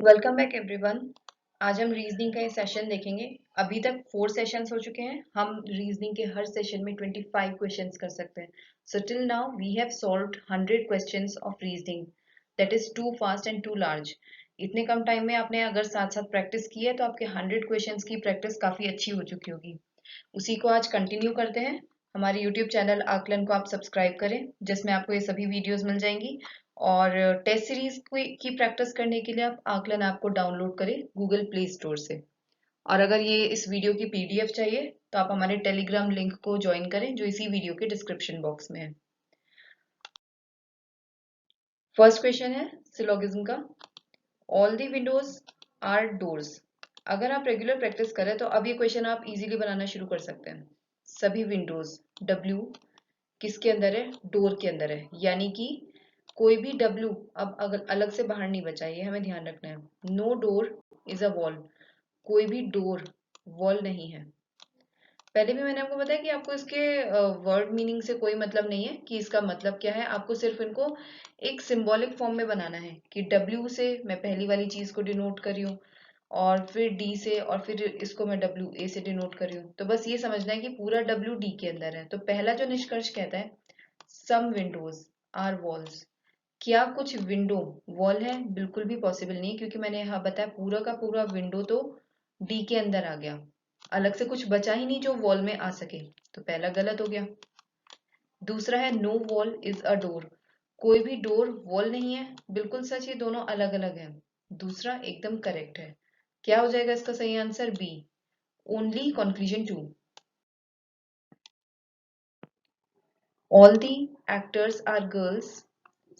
Welcome back everyone. आज हम reasoning का ये सेशन देखेंगे। अभी तक 4 सेशंस हो चुके हैं। हम रीजनिंग के हर सेशन में 25 क्वेश्चंस कर सकते हैं। So till now we have solved 100 questions of reasoning. That is too fast and too large. इतने कम टाइम में आपने अगर साथ साथ प्रैक्टिस की है तो आपके 100 क्वेश्चंस की प्रैक्टिस काफी अच्छी हो चुकी होगी। उसी को आज कंटिन्यू करते हैं। हमारे यूट्यूब चैनल आकलन को आप सब्सक्राइब करें, जिसमें आपको ये सभी वीडियोस मिल जाएंगी। और टेस्ट सीरीज की प्रैक्टिस करने के लिए आप आकलन ऐप को डाउनलोड करें गूगल प्ले स्टोर से। और अगर ये इस वीडियो की पीडीएफ चाहिए तो आप हमारे टेलीग्राम लिंक को ज्वाइन करें जो इसी वीडियो के डिस्क्रिप्शन बॉक्स में है। फर्स्ट क्वेश्चन है सिलोगिज्म का। All the windows are doors. अगर आप रेगुलर प्रैक्टिस करें तो अब ये क्वेश्चन आप इजीली बनाना शुरू कर सकते हैं। सभी विंडोज, डब्ल्यू किसके अंदर है? डोर के अंदर है। यानी कि कोई भी डब्ल्यू अब अगर अलग से बाहर नहीं बचा, ये हमें ध्यान रखना है। No door is a wall. कोई भी डोर वॉल नहीं है। पहले भी मैंने आपको बताया कि आपको इसके वर्ड मीनिंग से कोई मतलब नहीं है कि इसका मतलब क्या है। आपको सिर्फ इनको एक सिंबॉलिक फॉर्म में बनाना है कि डब्ल्यू से मैं पहली वाली चीज को डिनोट कर रही हूँ, और फिर डी से, और फिर इसको मैं डब्ल्यू ए से डिनोट कर रही हूँ। तो बस ये समझना है कि पूरा डब्ल्यू डी के अंदर है। तो पहला जो निष्कर्ष कहता है सम विंडोज आर वॉल्स। क्या कुछ विंडो वॉल है? बिल्कुल भी पॉसिबल नहीं, क्योंकि मैंने यहाँ बताया पूरा का पूरा विंडो तो डी के अंदर आ गया। अलग से कुछ बचा ही नहीं जो वॉल में आ सके। तो पहला गलत हो गया। दूसरा है no wall is a door. कोई भी डोर वॉल नहीं है। बिल्कुल सच, ये दोनों अलग अलग है। दूसरा एकदम करेक्ट है। क्या हो जाएगा इसका सही answer? B, only conclusion 2। All the actors are girls.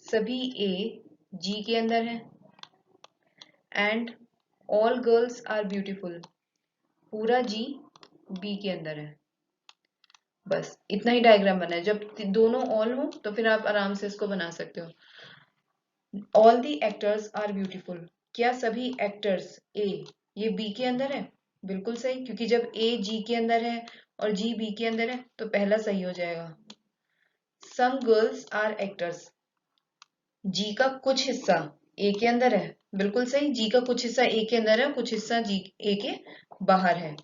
सभी ए जी के अंदर है। And all girls are beautiful. पूरा जी बी के अंदर है। बस इतना ही डायग्राम बना है। जब दोनों ऑल हो तो फिर आप आराम से इसको बना सकते हो। All the actors are beautiful. क्या सभी एक्टर्स ए ये बी के अंदर है? बिल्कुल सही, क्योंकि जब ए जी के अंदर है और जी बी के अंदर है तो पहला सही हो जाएगा। Some girls are actors. जी का कुछ हिस्सा ए के अंदर है। बिल्कुल सही, जी का कुछ हिस्सा ए के अंदर है, कुछ हिस्सा जी ए के बाहर है।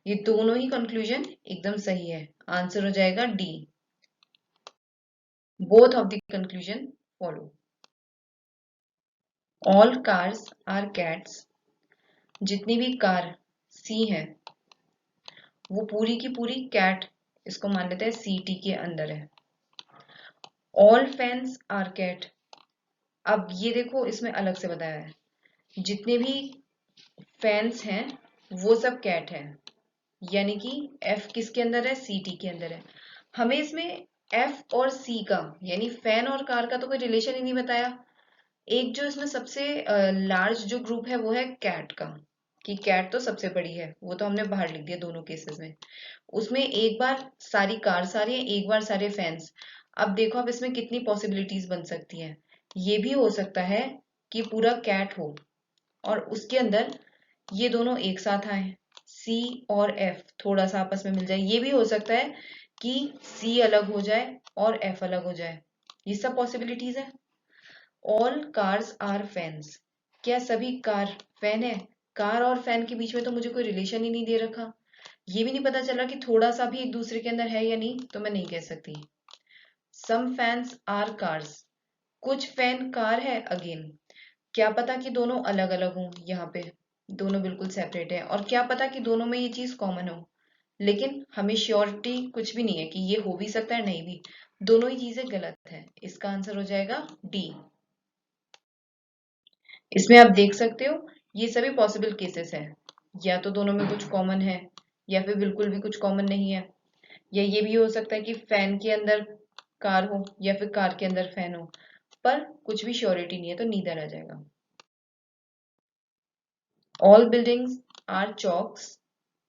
ये दोनों ही कंक्लूजन एकदम सही है। आंसर हो जाएगा D, both of the conclusion follow. All cars are cats. जितनी भी कार सी है वो पूरी की पूरी कैट, इसको मान लेते हैं सी टी के अंदर है। All fans are cat. अब ये देखो, इसमें अलग से बताया है जितने भी फैंस हैं वो सब कैट है। यानी कि एफ किसके अंदर है? सी टी के अंदर है। हमें इसमें एफ और सी का यानी फैन और कार का तो कोई रिलेशन ही नहीं बताया। एक जो इसमें सबसे लार्ज जो ग्रुप है वो है कैट का, कि कैट तो सबसे बड़ी है, वो तो हमने बाहर लिख दिया दोनों केसेस में। उसमें एक बार सारी कार्स आ रही है, एक बार सारे फैंस। अब देखो अब इसमें कितनी पॉसिबिलिटीज बन सकती हैं। ये भी हो सकता है कि पूरा कैट हो और उसके अंदर ये दोनों एक साथ आए, सी और एफ थोड़ा सा आपस में मिल जाए। ये भी हो सकता है कि सी अलग हो जाए और एफ अलग हो जाए। ये सब पॉसिबिलिटीज है। All cars are fans. क्या सभी कार फैन है? कार और फैन के बीच में तो मुझे कोई रिलेशन ही नहीं दे रखा। ये भी नहीं पता चला कि थोड़ा सा भी एक दूसरे के अंदर है या नहीं, तो मैं नहीं कह सकती। सम फैंस आर कार्स। कुछ फैन कार है। अगेन क्या पता कि दोनों अलग अलग हों, यहाँ पे दोनों बिल्कुल सेपरेट है, और क्या पता कि दोनों में ये चीज कॉमन हो। लेकिन हमें श्योरिटी कुछ भी नहीं है कि ये हो भी सकता है, नहीं भी। दोनों ही चीजें गलत है। इसका आंसर हो जाएगा डी। इसमें आप देख सकते हो ये सभी पॉसिबल केसेस हैं। या तो दोनों में कुछ कॉमन है, या फिर बिल्कुल भी कुछ कॉमन नहीं है। या ये भी हो सकता है कि फैन के अंदर कार हो या फिर कार के अंदर फैन हो, पर कुछ भी श्योरिटी नहीं है, तो नीदर आ जाएगा। All buildings are chalks,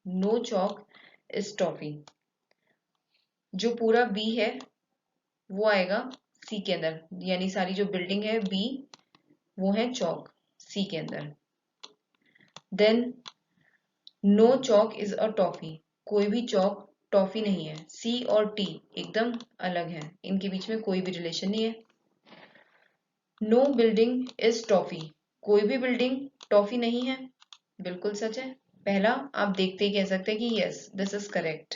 no chalk is toffee. जो पूरा बी है वो आएगा सी के अंदर, यानी सारी जो बिल्डिंग है बी वो है चौक सी के अंदर। Then no chalk is a toffee. कोई भी चौक टॉफी नहीं है। सी और टी एकदम अलग है, इनके बीच में कोई भी रिलेशन नहीं है। No building is toffee. कोई भी बिल्डिंग टॉफी नहीं है, बिल्कुल सच है। पहला आप देखते ही कह सकते हैं कि yes this is correct.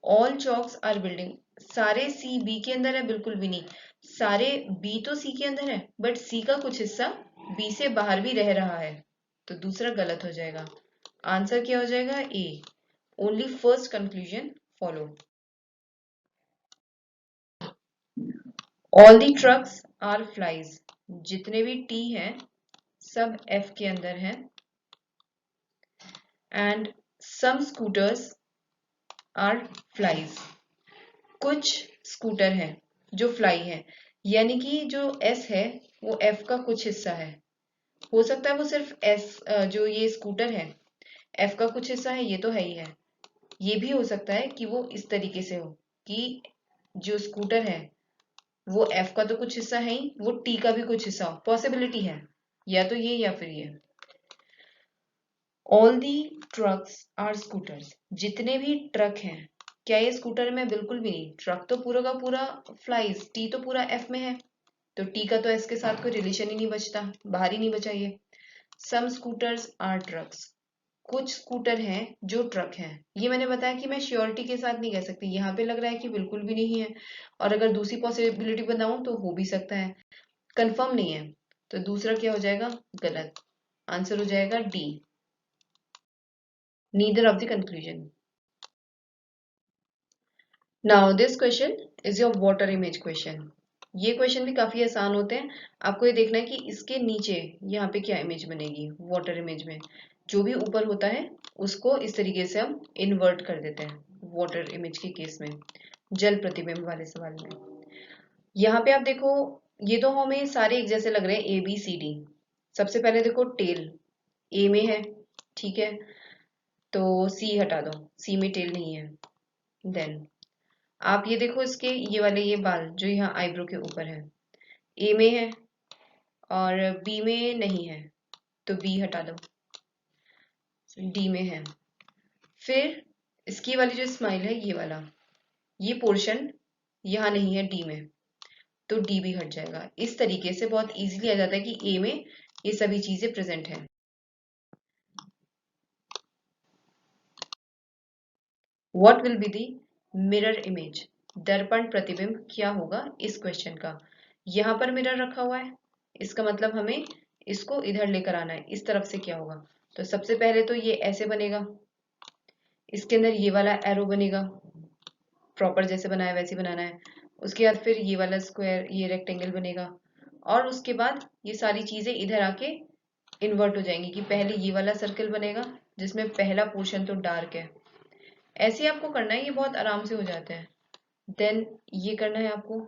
All chalks are building, सारे सी बी के अंदर है, बिल्कुल भी नहीं। सारे बी तो सी के अंदर है बट सी का कुछ हिस्सा बी से बाहर भी रह रहा है, तो दूसरा गलत हो जाएगा। आंसर क्या हो जाएगा? A. Only first conclusion follow. All the trucks are flies, जितने भी टी हैं सब एफ के अंदर हैं। And some scooters are flies, कुछ स्कूटर हैं जो फ्लाई हैं, यानी कि जो एस है वो एफ का कुछ हिस्सा है। हो सकता है वो सिर्फ एस जो ये स्कूटर है एफ का कुछ हिस्सा है, ये तो है ही है। ये भी हो सकता है कि वो इस तरीके से हो कि जो स्कूटर है वो एफ का तो कुछ हिस्सा है ही, वो टी का भी कुछ हिस्सा हो, पॉसिबिलिटी है या तो ये या फिर ये। All the trucks are scooters, जितने भी ट्रक हैं, क्या ये स्कूटर में? बिल्कुल भी नहीं। ट्रक तो पूरा का पूरा फ्लाइज, टी तो पूरा एफ में है, तो टी का तो एस के साथ कोई रिलेशन ही नहीं बचता, बाहर ही नहीं बचा ये। सम स्कूटर्स आर ट्रक्स, कुछ स्कूटर हैं जो ट्रक हैं। ये मैंने बताया कि मैं श्योरिटी के साथ नहीं कह सकती, यहाँ पे लग रहा है कि बिल्कुल भी नहीं है, और अगर दूसरी पॉसिबिलिटी बनाऊं तो हो भी सकता है, कंफर्म नहीं है। तो दूसरा क्या हो जाएगा? गलत। आंसर हो जाएगा D, neither of the conclusion. Now this question is your water image question. ये क्वेश्चन भी काफी आसान होते हैं। आपको ये देखना है कि इसके नीचे यहाँ पे क्या इमेज बनेगी। वाटर इमेज में जो भी ऊपर होता है उसको इस तरीके से हम इन्वर्ट कर देते हैं वाटर इमेज के केस में, जल प्रतिबिंब वाले सवाल में। यहाँ पे आप देखो, ये तो हमें सारे एक जैसे लग रहे हैं, ए बी सी डी। सबसे पहले देखो टेल ए में है, ठीक है, तो सी हटा दो, सी में टेल नहीं है। देन आप ये देखो इसके ये वाले ये बाल जो यहाँ आईब्रो के ऊपर है, ए में है और बी में नहीं है, तो बी हटा दो, डी में है। फिर इसकी वाली जो स्माइल है ये वाला, ये पोर्शन यहाँ नहीं है डी में, तो डी भी हट जाएगा। इस तरीके से बहुत इजीली आ जाता है कि ए में ये सभी चीजें प्रेजेंट हैं। What will be the mirror image, दर्पण प्रतिबिंब क्या होगा इस क्वेश्चन का। यहाँ पर मिरर रखा हुआ है, इसका मतलब हमें इसको इधर लेकर आना है, इस तरफ से क्या होगा। तो सबसे पहले तो ये ऐसे बनेगा, इसके अंदर ये वाला एरो बनेगा, प्रॉपर जैसे बनाया वैसे बनाना है। उसके बाद फिर ये वाला स्क्वायर, ये रेक्टेंगल बनेगा, और उसके बाद ये सारी चीजें इधर आके इन्वर्ट हो जाएंगी कि पहले ये वाला सर्कल बनेगा जिसमें पहला पोर्शन तो डार्क है। ऐसे ही आपको करना है, ये बहुत आराम से हो जाता है। देन ये करना है आपको,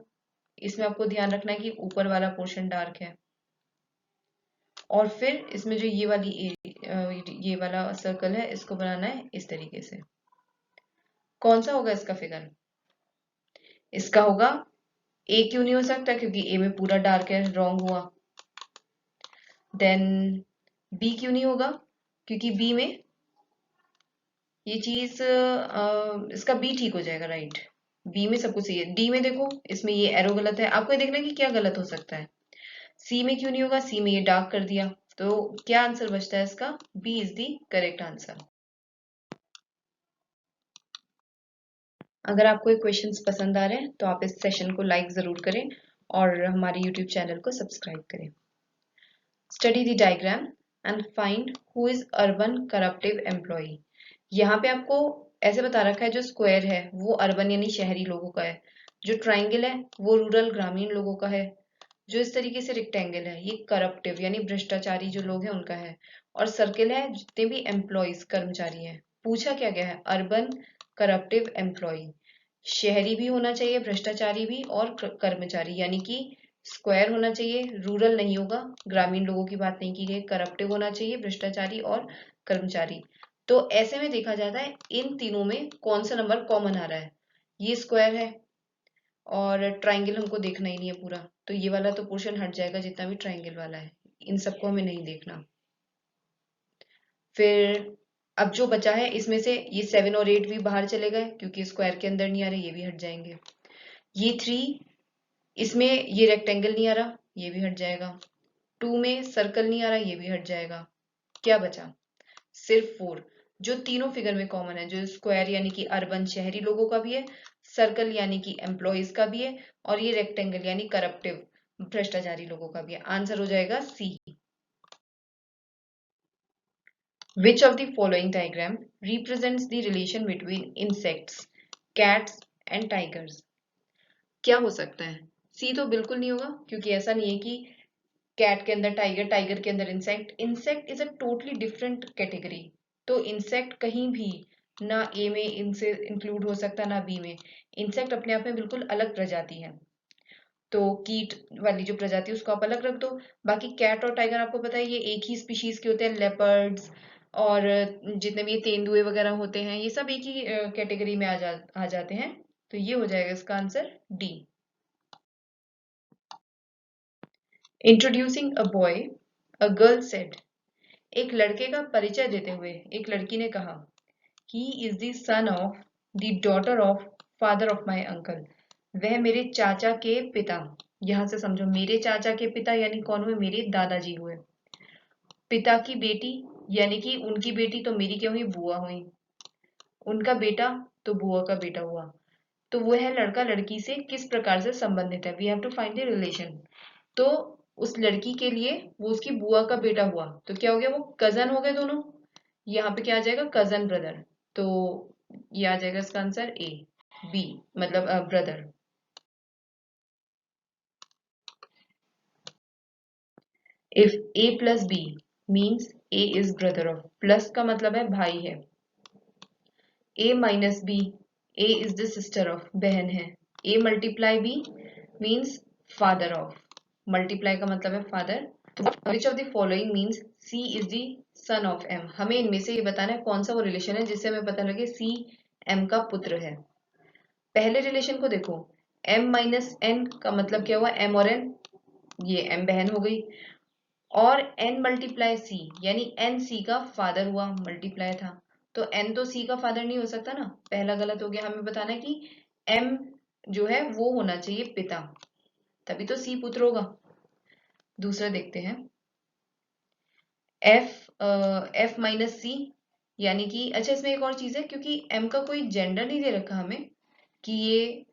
इसमें आपको ध्यान रखना है कि ऊपर वाला पोर्शन डार्क है, और फिर इसमें जो ये वाला सर्कल है इसको बनाना है इस तरीके से। कौन सा होगा इसका फिगर? इसका होगा ए। क्यों नहीं हो सकता? क्योंकि ए में पूरा डार्क है, रॉन्ग हुआ। देन बी क्यों नहीं होगा? क्योंकि बी में ये चीज इसका बी ठीक हो जाएगा, राइट। बी में सब कुछ सही है। डी में देखो, इसमें ये एरो गलत है, आपको ये देखना है कि क्या गलत हो सकता है। सी में क्यों नहीं होगा? सी में ये डार्क कर दिया, तो क्या आंसर बचता है इसका? B is the correct answer. अगर आपको ये क्वेश्चंस पसंद आ रहे हैं तो आप इस सेशन को लाइक जरूर करें और हमारे यूट्यूब चैनल को सब्सक्राइब करें। Study the diagram and find who is urban corruptive employ. यहाँ पे आपको ऐसे बता रखा है, जो स्क्वायर है वो अर्बन यानी शहरी लोगों का है, जो ट्राइंगल है वो रूरल ग्रामीण लोगों का है, जो इस तरीके से रेक्टेंगल है ये करप्टिव यानी भ्रष्टाचारी जो लोग हैं उनका है, और सर्किल है जितने भी एम्प्लॉयज कर्मचारी हैं। पूछा क्या गया है? अर्बन करप्टिव एम्प्लॉय, शहरी भी होना चाहिए, भ्रष्टाचारी भी, और कर्मचारी, यानी कि स्क्वायर होना चाहिए, रूरल नहीं होगा, ग्रामीण लोगों की बात नहीं की गई, करप्टिव होना चाहिए, भ्रष्टाचारी और कर्मचारी। तो ऐसे में देखा जाता है इन तीनों में कौन सा नंबर कॉमन आ रहा है। ये स्क्वायर है और ट्राइंगल हमको देखना ही नहीं है पूरा, तो ये वाला तो पोर्शन हट जाएगा जितना भी ट्राइंगल वाला है, इन सबको हमें नहीं देखना। फिर अब जो बचा है इसमें से ये 7 और 8 भी बाहर चले गए क्योंकि स्क्वायर के अंदर नहीं आ रहे, ये भी हट जाएंगे। ये 3, इसमें ये रेक्टेंगल नहीं आ रहा, ये भी हट जाएगा। 2 में सर्कल नहीं आ रहा, ये भी हट जाएगा। क्या बचा? सिर्फ 4, जो तीनों फिगर में कॉमन है, जो स्क्वायर यानी कि अर्बन शहरी लोगों का भी है, सर्कल यानी कि एम्प्लॉयज का भी है, और ये रेक्टेंगल यानी करप्टिव भ्रष्टाचारी लोगों का भी है। आंसर हो जाएगा सी। Which of the following diagram represents the relation between insects, cats and tigers? क्या हो सकता है? सी तो बिल्कुल नहीं होगा, क्योंकि ऐसा नहीं है कि कैट के अंदर टाइगर, टाइगर के अंदर insect. Insect is a totally different category. तो इंसेक्ट कहीं भी ना ए में इनसे इंक्लूड हो सकता, ना बी में। इंसेक्ट अपने आप में बिल्कुल अलग प्रजाति है। तो कीट वाली जो प्रजाति है उसको आप अलग रख दो। बाकी कैट और टाइगर आपको पता है ये एक ही स्पीशीज के होते हैं। लेपर्ड्स और जितने भी ये तेंदुए वगैरह होते हैं, ये सब एक ही कैटेगरी में आ जाते हैं। तो ये हो जाएगा इसका answer D. Introducing a boy, a girl said. एक लड़के का परिचय देते हुए एक लड़की ने कहा, he is the son of the daughter of father of my uncle. वह मेरे चाचा के पिता। यहां से समझो, मेरे चाचा के पिता यानी कौन हुए? मेरे दादाजी हुए। पिता की बेटी यानी कि उनकी बेटी तो मेरी क्या हुई? बुआ हुई। उनका बेटा तो बुआ का बेटा हुआ। तो वो है लड़का लड़की से किस प्रकार से संबंधित है। We have to find the relation. तो उस लड़की के लिए वो उसकी बुआ का बेटा हुआ, तो क्या हो गया? वो कजन हो गए दोनों। यहाँ पे क्या आ जाएगा? Cousin brother. तो ये आ जाएगा इसका आंसर ए। बी मतलब brother. If A plus B means A is brother of. Plus का मतलब है भाई है। A minus B, A is the sister of, बहन है। A multiply B means father of. Multiply का मतलब है father. Which of the following means C is the son of M. हमें इनमें से ये बताना है कौन सा वो रिलेशन है जिससे हमें पता लगे सी एम का पुत्र है। पहले रिलेशन को देखो, एम माइनस एन का मतलब क्या हुआ? एम और एन, ये एम बहन हो गई। और एन मल्टीप्लाई सी यानी एन सी का फादर हुआ, मल्टीप्लाई था। तो एन तो सी का फादर नहीं हो सकता ना, पहला गलत हो गया। हमें बताना है कि एम जो है वो होना चाहिए पिता, तभी तो सी पुत्र होगा। दूसरा देखते हैं, एफ माइनस सी यानी कि, अच्छा इसमें एक और चीज है, क्योंकि एम का कोई जेंडर नहीं दे रखा हमें कि ये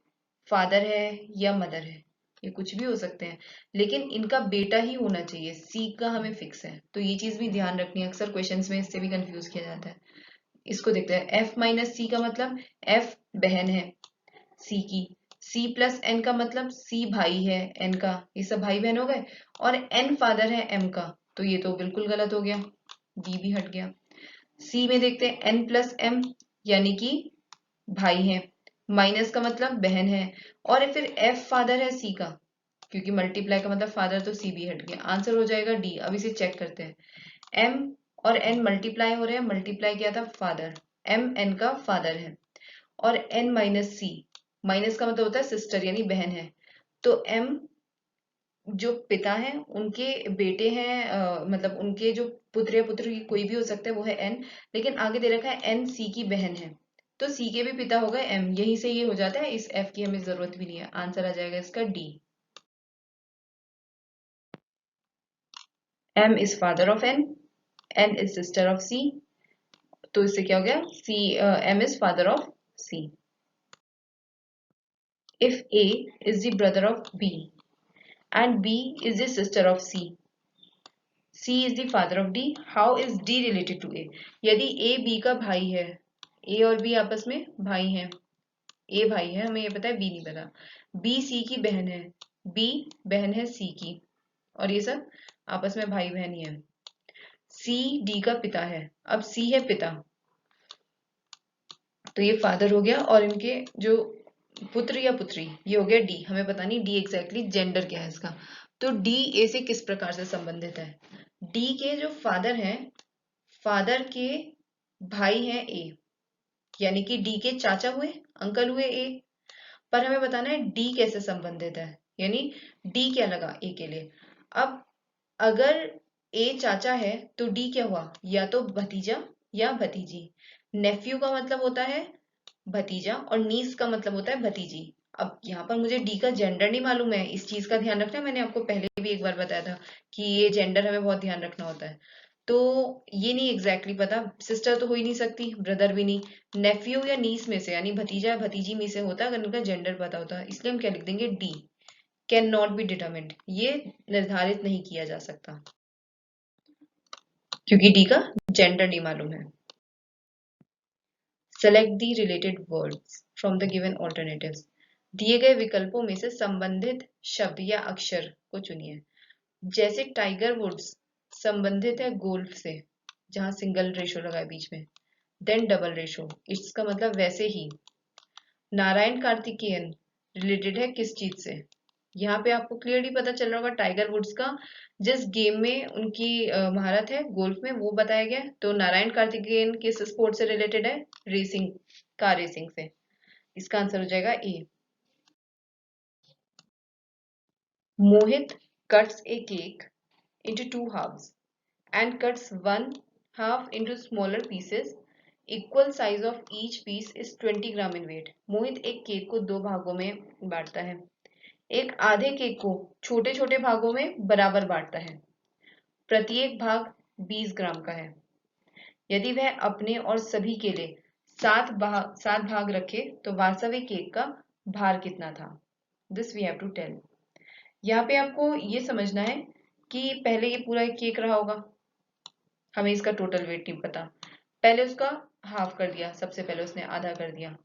फादर है या मदर है, ये कुछ भी हो सकते हैं, लेकिन इनका बेटा ही होना चाहिए। सी का हमें फिक्स है, तो ये चीज भी ध्यान रखनी है। अक्सर क्वेश्चंस में इससे भी कंफ्यूज किया जाता है। इसको देखते हैं, एफ माइनस सी का मतलब एफ बहन है सी की। सी प्लस एन का मतलब सी भाई है एन का, ये सब भाई बहन हो गए। और एन फादर है एम का, तो ये तो बिल्कुल गलत हो गया, डी भी हट गया। सी में देखते हैं, एन प्लस एम यानी कि भाई है, माइनस का मतलब बहन है, और फिर एफ फादर है सी का, क्योंकि मल्टीप्लाई का मतलब फादर, तो सी भी हट गया। आंसर हो जाएगा डी। अब इसे चेक करते हैं, एम और एन मल्टीप्लाई हो रहे हैं। मल्टीप्लाई किया था फादर, एम एन का फादर है, और एन माइनस सी, माइनस का मतलब होता है सिस्टर यानी बहन है। तो एम जो पिता हैं उनके बेटे हैं, मतलब उनके जो पुत्र या पुत्र की कोई भी हो सकता है, वो है एन। लेकिन आगे दे रखा है एन सी की बहन है, तो सी के भी पिता हो गए एम। यहीं से ये हो जाता है, इस एफ की हमें जरूरत भी नहीं है। आंसर आ जाएगा इसका D. M is father of N is sister of C, तो इससे क्या हो गया? C, M is father of C. If A is the brother of B and B is the sister of C, C is the father of D. How is D related to A? यदि A B का भाई है, A और B आपस में भाई हैं, A भाई है, हमें ये पता है, B नहीं पता। B C की बहन है, B बहन है C की, और ये सब आपस में भाई बहन ही है। C D का पिता है। अब C है पिता, तो ये फादर हो गया, और इनके जो पुत्र या पुत्री, ये हो गया डी। हमें पता नहीं डी एग्जैक्टली जेंडर क्या है इसका। तो डी ए से किस प्रकार से संबंधित है? डी के जो फादर हैं, फादर के भाई हैं ए, यानी कि डी के चाचा हुए, अंकल हुए ए। पर हमें बताना है डी कैसे संबंधित है, यानी डी क्या लगा ए के लिए। अब अगर ए चाचा है तो डी क्या हुआ? या तो भतीजा या भतीजी। नेफ्यू का मतलब होता है भतीजा, और नीस का मतलब होता है भतीजी। अब यहाँ पर मुझे डी का जेंडर नहीं मालूम है, इस चीज का ध्यान रखना है, मैंने आपको पहले भी भी एक बार बताया था कि ये जेंडर हमें बहुत ध्यान रखना होता है। तो ये नहीं एग्जैक्टली पता, सिस्टर तो हो ही नहीं सकती, ब्रदर भी नहीं, नेफ्यू या नीस में से यानी भतीजा या भतीजी में से होता अगर उनका जेंडर पता होता, इसलिए हम क्या लिख देंगे, D, can not be determined, ये निर्धारित नहीं किया जा सकता क्योंकि डी का जेंडर नहीं मालूम है। Select the related words from the given alternatives, दिए गए विकल्पों में से संबंधित शब्द या अक्षर को चुनिए। जैसे टाइगर वुड्स संबंधित है गोल्फ से, जहां सिंगल रेशो लगा है बीच में, देन डबल रेशो, इसका मतलब वैसे ही। नारायण कार्तिकेयन रिलेटेड है किस चीज से, यहाँ पे आपको क्लियरली पता चल रहा होगा टाइगर वुड्स का जिस गेम में उनकी महारत है गोल्फ में वो बताया गया, तो नारायण कार्तिकेयन किस स्पोर्ट से रिलेटेड है, रेसिंग, कार रेसिंग से। इसका आंसर हो जाएगा ए। मोहित cuts A cake into two halves and cuts one half into smaller pieces. Equal size of each piece is 20 gram in weight. मोहित एक केक को दो भागों में बांटता है, एक आधे केक को छोटे छोटे भागों में बराबर बांटता है, प्रत्येक भाग 20 ग्राम का है। यदि वह अपने और सभी के लिए सात भाग रखे तो वास्तविक केक का भार कितना था। This we have to tell. यहाँ पे आपको ये समझना है कि पहले ये पूरा एक केक रहा होगा, हमें इसका टोटल वेट नहीं पता, पहले उसका हाफ कर दिया, सबसे पहले उसने आधा कर दिया,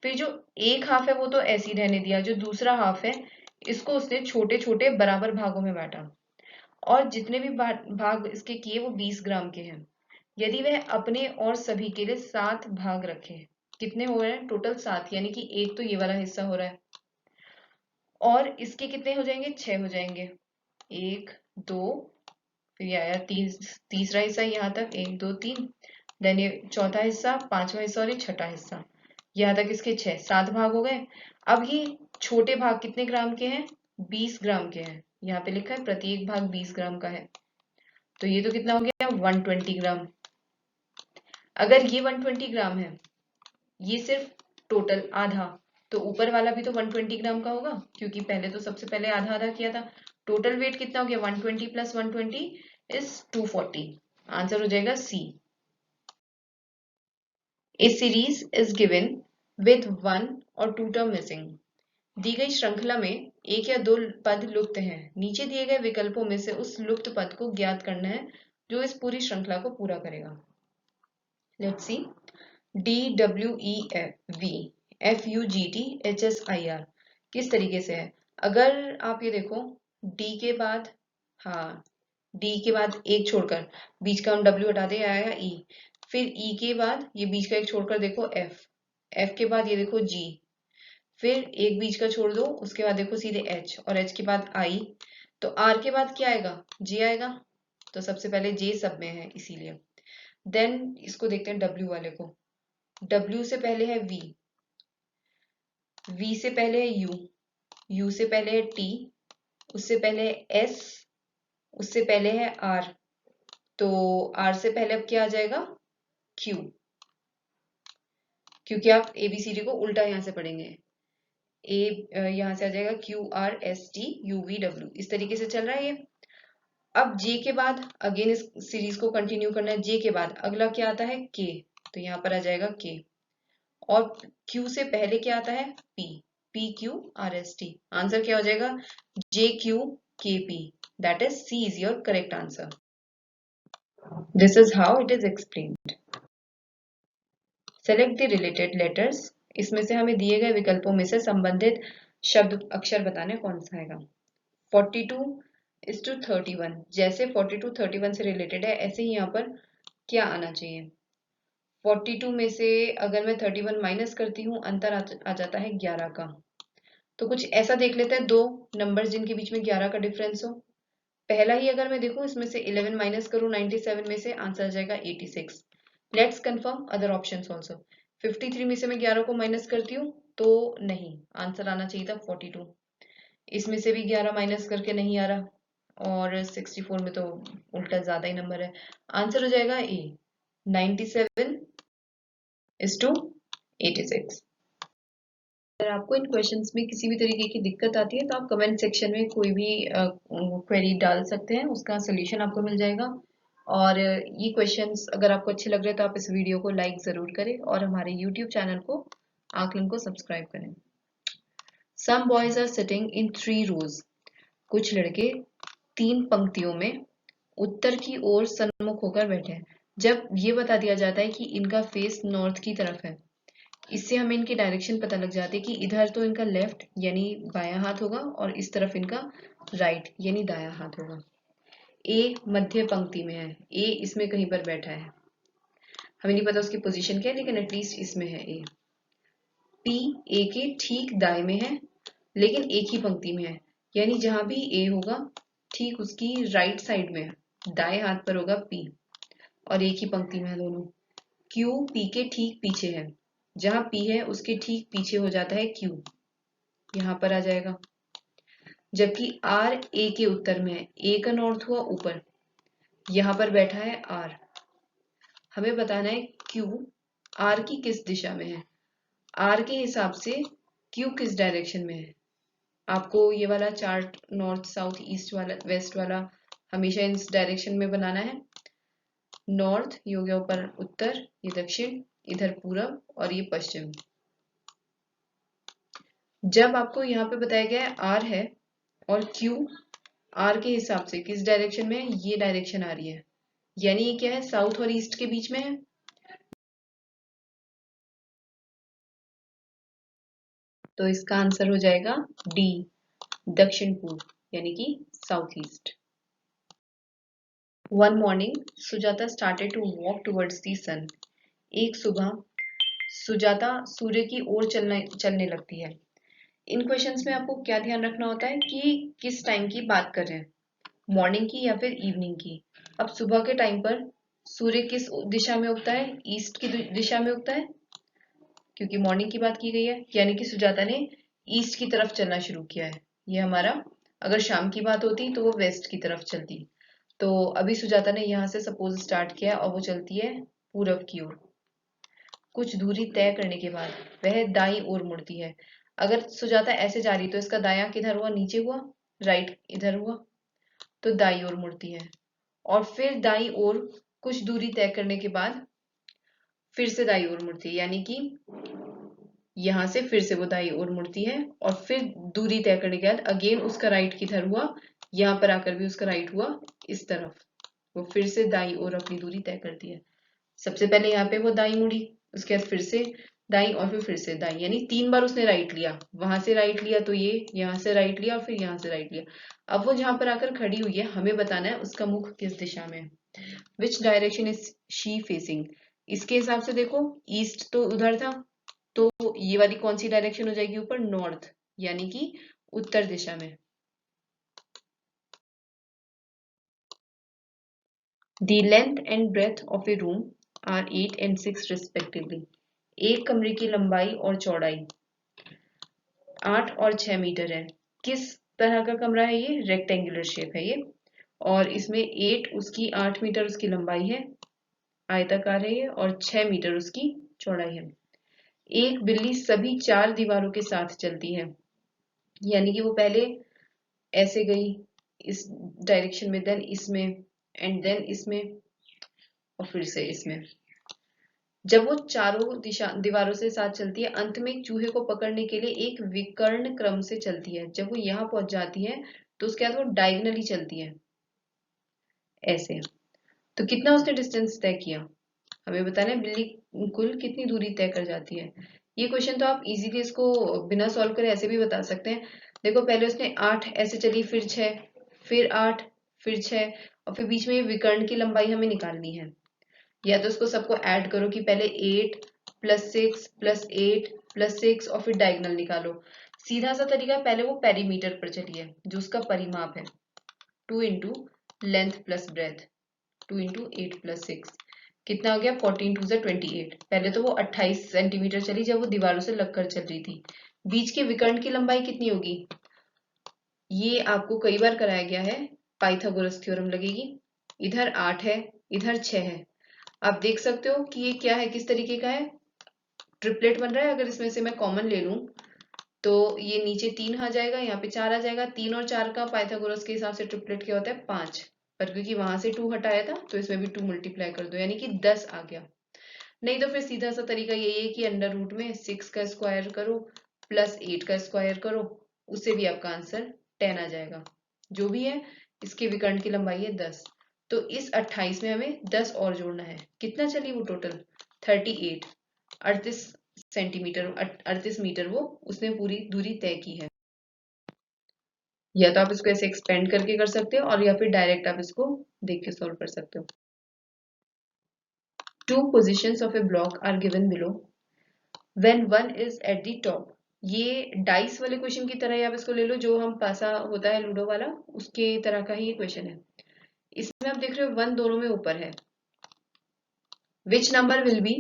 फिर जो एक हाफ है वो तो ऐसे ही रहने दिया, जो दूसरा हाफ है इसको उसने छोटे छोटे बराबर भागों में बांटा और जितने भी भाग इसके किए वो 20 ग्राम के हैं। यदि वह अपने और सभी के लिए 7 भाग रखे, कितने हो रहे हैं टोटल 7, यानी कि एक तो ये वाला हिस्सा हो रहा है और इसके कितने हो जाएंगे, 6 हो जाएंगे, 1 2, फिर ये आया तीसरा हिस्सा यहाँ तक 1 2 3, देन ये चौथा हिस्सा, पांचवा हिस्सा और ये छठा हिस्सा, यहाँ तक इसके 7 भाग हो गए। अब ये छोटे भाग कितने ग्राम के हैं, 20 ग्राम के हैं, यहाँ पे लिखा है प्रत्येक भाग 20 ग्राम का है, तो ये तो कितना हो गया 120 ग्राम। अगर ये 120 ग्राम है, ये सिर्फ टोटल आधा, तो ऊपर वाला भी तो 120 ग्राम का होगा क्योंकि पहले तो सबसे पहले आधा आधा किया था। टोटल वेट कितना हो गया, 120 प्लस 120 इज 240, आंसर हो जाएगा सी। ए सीरीज इज गिवन विथ 1 और 2 टर्म मिसिंग, दी गई श्रृंखला में एक या दो पद लुप्त हैं, नीचे दिए गए विकल्पों में से उस लुप्त पद को ज्ञात करना है जो इस पूरी श्रृंखला को पूरा करेगा। Let's see, D W E V F U G T H S I R किस तरीके से है। अगर आप ये देखो D के बाद, हाँ D के बाद एक छोड़कर बीच का हम W हटा दे, आया E, फिर E के बाद ये बीच का एक छोड़कर देखो F, F के बाद ये देखो G, फिर एक बीच का छोड़ दो उसके बाद देखो सीधे H और H के बाद I, तो R के बाद क्या आएगा, J आएगा, तो सबसे पहले J सब में है इसीलिए। देन इसको देखते हैं W वाले को, W से पहले है V, V से पहले है U, U से पहले है T, उससे पहले है S, उससे पहले है R, तो R से पहले अब क्या आ जाएगा Q, क्योंकि आप ABCD को उल्टा यहां से पढ़ेंगे, A यहां से आ जाएगा QRSTUVW, इस तरीके से चल रहा है ये। अब J के बाद अगेन इस सीरीज को कंटिन्यू करना है, J के बाद अगला क्या आता है K, तो यहाँ पर आ जाएगा K, और Q से पहले क्या आता है P, PQRST, आंसर क्या हो जाएगा JQKP, that is C is your correct answer. This is how it is explained. Select the related letters, इसमें से हमें दिए गए विकल्पों में से संबंधित शब्द अक्षर बताने कौन सा आएगा। 42:31, जैसे 42 31 से रिलेटेड है ऐसे ही यहाँ पर क्या आना चाहिए। 42 में से अगर मैं 31 माइनस करती हूँ अंतर आ जाता है 11 का, तो कुछ ऐसा देख लेते हैं दो नंबर्स जिनके बीच में 11 का डिफरेंस हो। पहला ही अगर मैं देखूं इसमें से 11 माइनस करूं 97 में से, आंसर आ जाएगा 86। Let's confirm other options also. 53 में से मैं 11 को माइनस करती हूँ तो नहीं, आंसर आना चाहिए था 42, इसमें से भी 11 माइनस करके नहीं आ रहा, और 64 में तो उल्टा ज्यादा ही नंबर है, आंसर हो जाएगा ए 97 is to 86। अगर आपको इन क्वेश्चंस में किसी भी तरीके की दिक्कत आती है तो आप कमेंट सेक्शन में कोई भी क्वेरी डाल सकते हैं, उसका सोल्यूशन आपको मिल जाएगा। और ये क्वेश्चंस अगर आपको अच्छे लग रहे हैं तो आप इस वीडियो को लाइक ज़रूर करें और हमारे यूट्यूब चैनल को आकलन को सब्सक्राइब करें। Some boys are sitting in 3 rows। कुछ लड़के 3 पंक्तियों में उत्तर की ओर सन्मुख होकर बैठे हैं। जब ये बता दिया जाता है कि इनका फेस नॉर्थ की तरफ है, इससे हमें इनकी डायरेक्शन पता लग जाती है कि इधर तो इनका लेफ्ट यानी बायां हाथ होगा और इस तरफ इनका राइट यानी दायां हाथ होगा। ए मध्य पंक्ति में है, ए इसमें कहीं पर बैठा है, हमें नहीं पता उसकी पोजीशन क्या है लेकिन एटलीस्ट इसमें है ए। पी ए के ठीक दाएं में है लेकिन एक ही पंक्ति में है, यानी जहां भी ए होगा ठीक उसकी राइट साइड में दाएं हाथ पर होगा पी और एक ही पंक्ति में है दोनों। क्यू पी के ठीक पीछे है, जहां पी है उसके ठीक पीछे हो जाता है क्यू, यहां पर आ जाएगा। जबकि आर ए के उत्तर में है, ए का नॉर्थ हुआ ऊपर, यहां पर बैठा है आर। हमें बताना है क्यू आर की किस दिशा में है, आर के हिसाब से क्यू किस डायरेक्शन में है। आपको ये वाला चार्ट नॉर्थ साउथ ईस्ट वाला वेस्ट वाला हमेशा इस डायरेक्शन में बनाना है। नॉर्थ ये हो गया ऊपर उत्तर, ये दक्षिण, इधर पूरब और ये पश्चिम। जब आपको यहाँ पे बताया गया है आर है और क्यू आर के हिसाब से किस डायरेक्शन में है, ये डायरेक्शन आ रही है, यानी ये क्या है साउथ और ईस्ट के बीच में है। तो इसका आंसर हो जाएगा डी, दक्षिण पूर्व यानी कि south east. One morning Sujata started to walk towards the sun. एक सुबह सुजाता सूर्य की ओर चलने लगती है। इन क्वेश्चंस में आपको क्या ध्यान रखना होता है कि किस टाइम की बात कर रहे हैं, मॉर्निंग की या फिर इवनिंग की। अब सुबह के टाइम पर सूर्य किस दिशा में उगता है, ईस्ट की दिशा में उगता है, क्योंकि मॉर्निंग की बात की गई है, यानी कि सुजाता ने ईस्ट की तरफ चलना शुरू किया है। ये हमारा, अगर शाम की बात होती तो वो वेस्ट की तरफ चलती। तो अभी सुजाता ने यहाँ से सपोज स्टार्ट किया और वो चलती है पूरब की ओर। कुछ दूरी तय करने के बाद वह दाईं ओर मुड़ती है। अगर सुजाता ऐसे जा रही तो इसका दायां किधर हुआ, नीचे हुआ, राइट इधर हुआ, तो दाईं ओर मुड़ती है। और फिर दाईं ओर कुछ दूरी तय करने के बाद फिर से दाईं ओर मुड़ती है, यानी कि यहां से फिर से वो दाईं ओर मुड़ती है और फिर दूरी तय करने के बाद अगेन उसका राइट किधर हुआ, यहाँ पर आकर भी उसका राइट हुआ इस तरफ, वो फिर से दाईं ओर अपनी दूरी तय करती है। सबसे पहले यहाँ पे वो दाईं मुड़ी, उसके बाद फिर से दाईं और फिर से दाईं, यानी 3 बार उसने राइट लिया, वहां से राइट लिया तो ये यहाँ से राइट लिया और फिर यहाँ से राइट लिया। अब वो जहां पर आकर खड़ी हुई है, हमें बताना है उसका मुख किस दिशा में है। Which direction is she facing. इसके हिसाब से देखो ईस्ट तो उधर था, तो ये वाली कौन सी डायरेक्शन हो जाएगी ऊपर, नॉर्थ, यानी कि उत्तर दिशा में। The length and breadth of a room are 8 and 6 respectively. एक कमरे की लंबाई और चौड़ाई 8 और 6 मीटर है। किस तरह का कमरा है ये, रेक्टेंगुलर शेप है ये, और इसमें 8 उसकी 8 मीटर उसकी लंबाई है, आयताकार है ये, और 6 मीटर उसकी चौड़ाई है। एक बिल्ली सभी 4 दीवारों के साथ चलती है, यानी कि वो पहले ऐसे गई इस डायरेक्शन में, देन इसमें एंड देन इसमें और फिर से इसमें। जब वो चारों दीवारों से साथ चलती है, अंत में एक चूहे को पकड़ने के लिए एक विकर्ण क्रम से चलती है। जब वो यहाँ पहुंच जाती है तो उसके बाद वो डायगनली चलती है ऐसे। तो कितना उसने डिस्टेंस तय किया, हमें बताना है बिल्ली कुल कितनी दूरी तय कर जाती है। ये क्वेश्चन तो आप इजीली इसको बिना सॉल्व करे ऐसे भी बता सकते हैं। देखो पहले उसने 8 ऐसे चली, फिर 6, फिर 8, फिर 6, और फिर बीच में ये विकर्ण की लंबाई हमें निकालनी है। या तो उसको सबको ऐड करो कि पहले 8 + 6 + 8 + 6 और फिर डायगोनल निकालो। सीधा सा तरीका, पहले वो पेरीमीटर पर चलिए जो उसका परिमाप है, 2 into length plus breadth, 2 into 8 + 6 कितना हो गया, 14 2 = 28। पहले तो वो 28 सेंटीमीटर चली जब वो दीवारों से लगकर चल रही थी। बीच के विकर्ण की लंबाई कितनी होगी, ये आपको कई बार कराया गया है, पाइथागोरस थ्योरम लगेगी। इधर 8 है, इधर 6 है। आप देख सकते हो कि ये क्या है, किस तरीके का है, ट्रिपलेट बन रहा है। अगर इसमें से मैं कॉमन ले लूं तो ये नीचे 3 आ जाएगा, यहाँ पे 4 आ जाएगा। 3 और 4 का पाइथागोरस के हिसाब से ट्रिपलेट क्या होता है? 5। पर क्योंकि वहां से 2 हटाया था तो इसमें भी 2 मल्टीप्लाई कर दो, यानी कि 10 आ गया। नहीं तो फिर सीधा सा तरीका यही है कि अंडर रूट में 6 का स्क्वायर करो प्लस 8 का स्क्वायर करो, उससे भी आपका आंसर 10 आ जाएगा। जो भी है, इसके विकर्ण की लंबाई है 10। तो इस 28 में हमें 10 और जोड़ना है। कितना चलिए वो टोटल 38, 38 सेंटीमीटर, 38 मीटर वो उसने पूरी दूरी तय की है। या तो आप इसको ऐसे एक्सपेंड करके कर सकते हो और या फिर डायरेक्ट आप इसको देख के सॉल्व कर सकते हो। 2 positions of a block are given below when one is at the top। ये डाइस वाले क्वेश्चन की तरह ही आप इसको ले लो, जो हम पासा होता है लूडो वाला, उसके तरह का ही ये क्वेश्चन है। इसमें आप देख रहे हो 1 दोनों में ऊपर है। Which number will be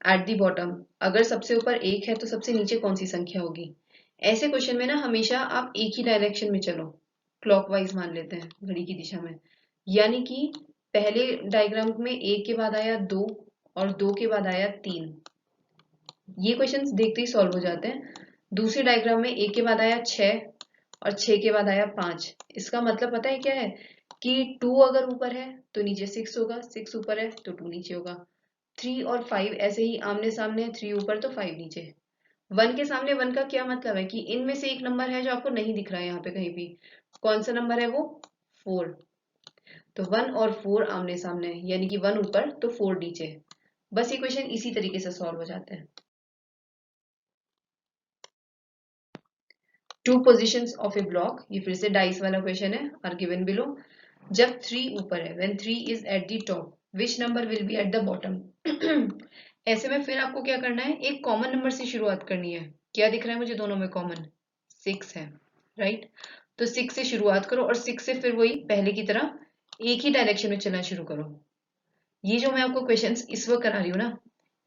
at the bottom. अगर सबसे ऊपर 1 है तो सबसे नीचे कौन सी संख्या होगी? ऐसे क्वेश्चन में ना हमेशा आप एक ही डायरेक्शन में चलो, क्लॉकवाइज मान लेते हैं घड़ी की दिशा में। यानी कि पहले डायग्राम में 1 के बाद आया 2 और 2 के बाद आया 3। ये क्वेश्चंस देखते ही सॉल्व हो जाते हैं। दूसरे डायग्राम में 1 के बाद आया 6 और 6 के बाद आया 5। इसका मतलब पता है क्या है कि 2 अगर ऊपर है तो नीचे 6 होगा, 6 ऊपर है तो 2 नीचे होगा। 3 और 5 ऐसे ही आमने सामने है, 3 ऊपर तो 5 नीचे। 1 के सामने 1 का क्या मतलब है कि इनमें से एक नंबर है जो आपको नहीं दिख रहा है यहाँ पे कहीं भी। कौन सा नंबर है वो? 4। तो 1 और 4 आमने सामने है, यानी कि 1 ऊपर तो 4 नीचे। बस ये क्वेश्चन इसी तरीके से सॉल्व हो जाते हैं। 2 positions of a block, ये फिर से डाइस वाला क्वेश्चन है, are given below। जब 3 ऊपर है, when 3 is at the top, which number will be at the bottom। ऐसे में फिर आपको क्या करना है, एक कॉमन नंबर से शुरुआत करनी है। क्या दिख रहा है मुझे दोनों में कॉमन? 6 है, राइट। तो 6 से शुरुआत करो और 6 से फिर वही पहले की तरह एक ही डायरेक्शन में चलना शुरू करो। ये जो मैं आपको क्वेश्चंस इस वक्त करा रही हूँ ना,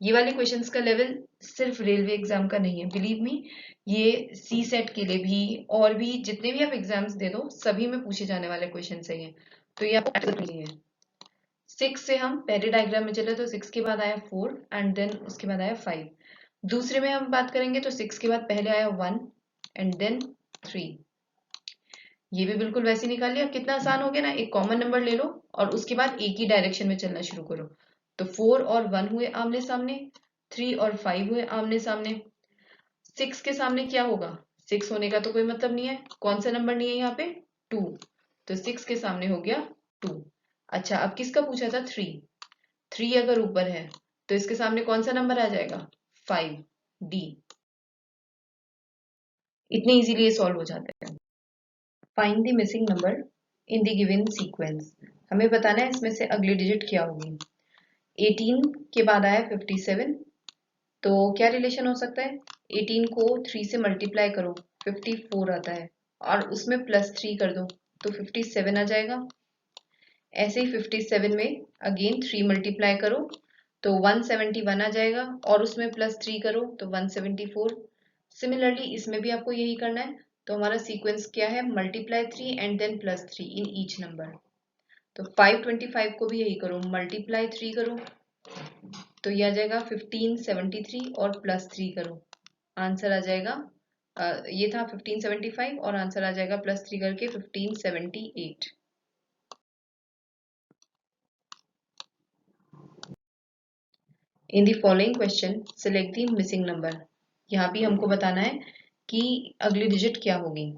ये वाले क्वेश्चंस का लेवल सिर्फ रेलवे एग्जाम का नहीं है, बिलीव मी। ये सी सेट के लिए भी और भी जितने भी आप एग्जाम्स दे दो सभी में पूछे जाने वाले क्वेश्चन सही है। तो ये आपको नहीं है। 6 से हम पहले डायग्राम में चले तो 6 के बाद आया 4 एंड देन उसके बाद आया 5। दूसरे में हम बात करेंगे तो 6 के बाद पहले आया 1 एंड देन 3। ये भी बिल्कुल वैसे ही निकाल लिया। कितना आसान हो गया ना, एक कॉमन नंबर ले लो और उसके बाद एक ही डायरेक्शन में चलना शुरू करो। तो 4 और 1 हुए आमने सामने, 3 और 5 हुए आमने सामने। 6 के सामने क्या होगा? 6 होने का तो कोई मतलब नहीं है। कौन सा नंबर नहीं है यहाँ पे? 2। तो 6 के सामने हो गया 2। अच्छा, अब किसका पूछा था? 3। 3 अगर ऊपर है तो इसके सामने कौन सा नंबर आ जाएगा? 5, डी। इतने इजीली ये सॉल्व हो जाते हैं। Find the missing number in the given sequence. हमें बताना है इसमें से अगली डिजिट क्या होगी। 18 के बाद आया 57, तो क्या रिलेशन हो सकता है? 18 को 3 से मल्टीप्लाई करो, 54 आता है, और उसमें प्लस 3 कर दो तो 57 आ जाएगा। ऐसे ही 57 में अगेन 3 मल्टीप्लाई करो तो 171 आ जाएगा, और उसमें प्लस 3 करो तो 174। सिमिलरली इसमें भी आपको यही करना है। तो हमारा सीक्वेंस क्या है? Multiply 3 and then plus 3 in each number. तो 525 को भी यही करो, मल्टीप्लाई 3 करो तो ये आ जाएगा 1573 और प्लस 3 करो, आंसर आ जाएगा ये था 1575 और आंसर आ जाएगा प्लस 3 करके 1578। In the following question select the missing number. यहाँ भी हमको बताना है कि अगली डिजिट क्या होगी।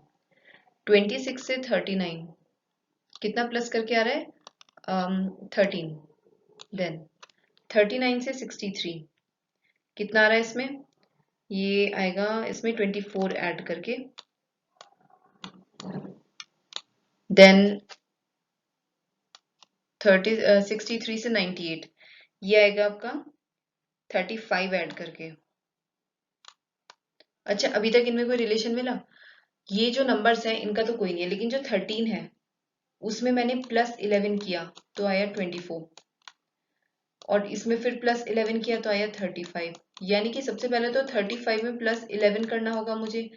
26 से 39 कितना प्लस करके आ रहा है? 13। देन 39 से 63 कितना आ रहा है इसमें? ये आएगा इसमें 24 ऐड करके। देन 63 से 98 ये आएगा आपका 35 ऐड करके। अच्छा, अभी तक इनमें कोई रिलेशन मिला? ये जो नंबर्स हैं इनका तो कोई नहीं है, लेकिन जो 13 है उसमें मैंने प्लस 11 किया तो आया 24, और इसमें फिर प्लस 11 किया तो आया 35। यानी कि सबसे पहले तो 35 में प्लस 11 करना होगा मुझे,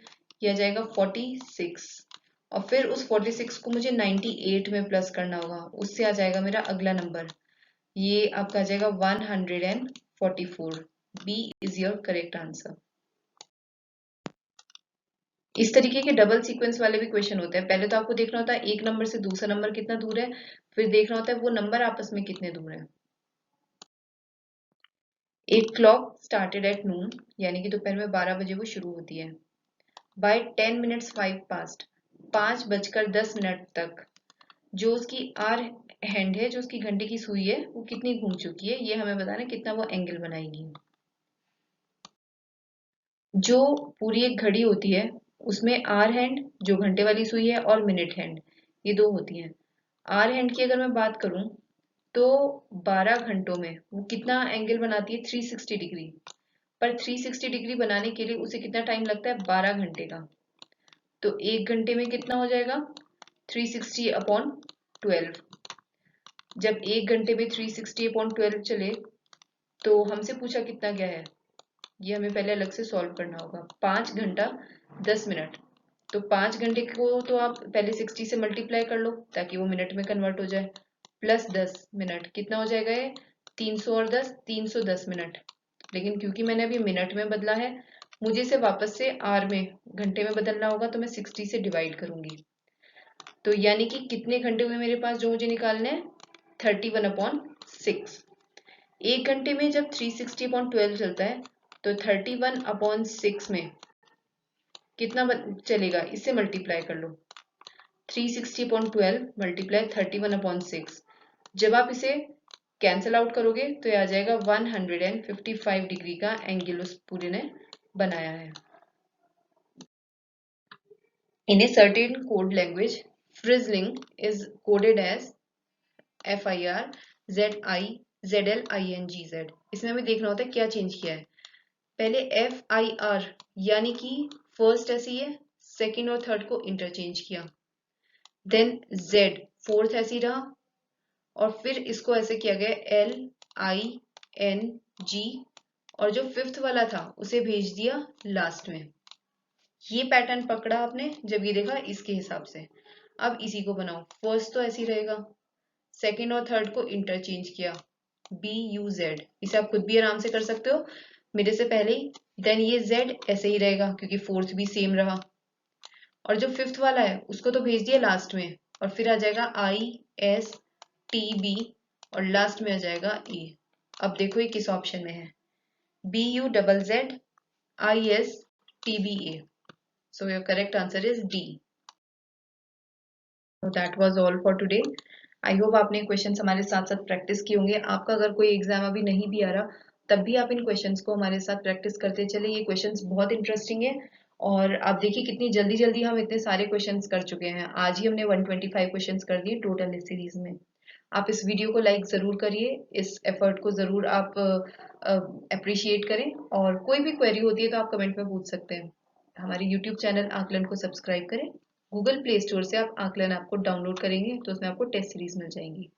यह जाएगा 46, और फिर उस 46 को मुझे 98 में प्लस करना होगा, उससे आ जाएगा मेरा अगला नंबर। ये आपका आ जाएगा 144। B is your correct answer. इस तरीके के डबल सीक्वेंस वाले भी क्वेश्चन होते हैं। पहले तो आपको देखना होता है एक नंबर से दूसरा नंबर कितना दूर है, फिर देखना होता है वो नंबर आपस में कितने दूर है। एक क्लॉक स्टार्टेड एट नून, यानी कि दोपहर में 12 बजे वो शुरू होती है। बाय 10 मिनट्स 5 पास्ट, 5:10 तक जो उसकी आर हैंड है, जो उसकी घंटे की सुई है, वो कितनी घूम चुकी है, ये हमें बताना है कितना वो एंगल बनाएगी। जो पूरी एक घड़ी होती है उसमें आर हैंड जो घंटे वाली सुई है और मिनट हैंड, ये दो होती हैं। आर हैंड की अगर मैं बात करूं तो 12 घंटों में वो कितना एंगल बनाती है, 360 डिग्री। पर 360 डिग्री बनाने के लिए उसे कितना टाइम लगता है, 12 घंटे का। तो एक घंटे में कितना हो जाएगा, 360/12। जब एक घंटे में 360/12 चले तो हमसे पूछा कितना क्या है, ये हमें पहले अलग से सॉल्व करना होगा। 5 घंटा 10 मिनट, तो 5 घंटे को तो आप पहले 60 से मल्टीप्लाई कर लो ताकि वो मिनट में कन्वर्ट हो जाए, प्लस 10 मिनट कितना हो जाएगा ये, 300 और 10, 310 मिनट। लेकिन क्योंकि मैंने अभी मिनट में बदला है, मुझे इसे वापस से आर में घंटे में बदलना होगा, तो मैं 60 से डिवाइड करूंगी। तो यानी कि कितने घंटे हुए मेरे पास जो मुझे निकालने हैं, 31/6। एक घंटे में जब 360/12 चलता है तो 31/6 में कितना चलेगा, इससे मल्टीप्लाई कर लो। 360/12 मल्टीप्लाई 31/6। जब आप इसे कैंसिल आउट करोगे तो ये आ जाएगा 155 डिग्री का एंगल उस पूरे ने बनाया है। In a certain code language, frizzling is coded as FIR ZLINGZ। इसमें हमें देखना होता है क्या चेंज किया है। पहले FIR यानी कि फर्स्ट ऐसे ही है, सेकेंड और थर्ड को इंटरचेंज किया, देन Z फोर्थ ऐसे ही रहा, और फिर इसको ऐसे किया गया LING, और जो फिफ्थ वाला था उसे भेज दिया लास्ट में। ये पैटर्न पकड़ा आपने जब ये देखा इसके हिसाब से। अब इसी को बनाओ, फर्स्ट तो ऐसे ही रहेगा, सेकेंड और थर्ड को इंटरचेंज किया, BUZ। इसे आप खुद भी आराम से कर सकते हो मेरे से पहले ही। देन ये Z ऐसे ही रहेगा क्योंकि फोर्थ भी सेम रहा, और जो फिफ्थ वाला है उसको तो भेज दिया लास्ट में, और फिर आ जाएगा ISTB, और लास्ट में आ जाएगा E। अब देखो ये किस ऑप्शन में है, BUZZISTBA। So your correct answer is D. So that was all for today. I hope आपने क्वेश्चंस हमारे साथ साथ प्रैक्टिस किए होंगे। आपका अगर कोई एग्जाम अभी नहीं भी आ रहा तब भी आप इन क्वेश्चंस को हमारे साथ प्रैक्टिस करते चले। ये क्वेश्चंस बहुत इंटरेस्टिंग है, और आप देखिए कितनी जल्दी जल्दी हम इतने सारे क्वेश्चंस कर चुके हैं। आज ही हमने 125 क्वेश्चंस कर दिए टोटल इस सीरीज में। आप इस वीडियो को लाइक ज़रूर करिए, इस एफर्ट को ज़रूर आप अप्रिशिएट करें, और कोई भी क्वेरी होती है तो आप कमेंट में पूछ सकते हैं। हमारे यूट्यूब चैनल आकलन को सब्सक्राइब करें। गूगल प्ले स्टोर से आप आकलन ऐप को डाउनलोड करेंगे तो उसमें आपको टेस्ट सीरीज मिल जाएंगी।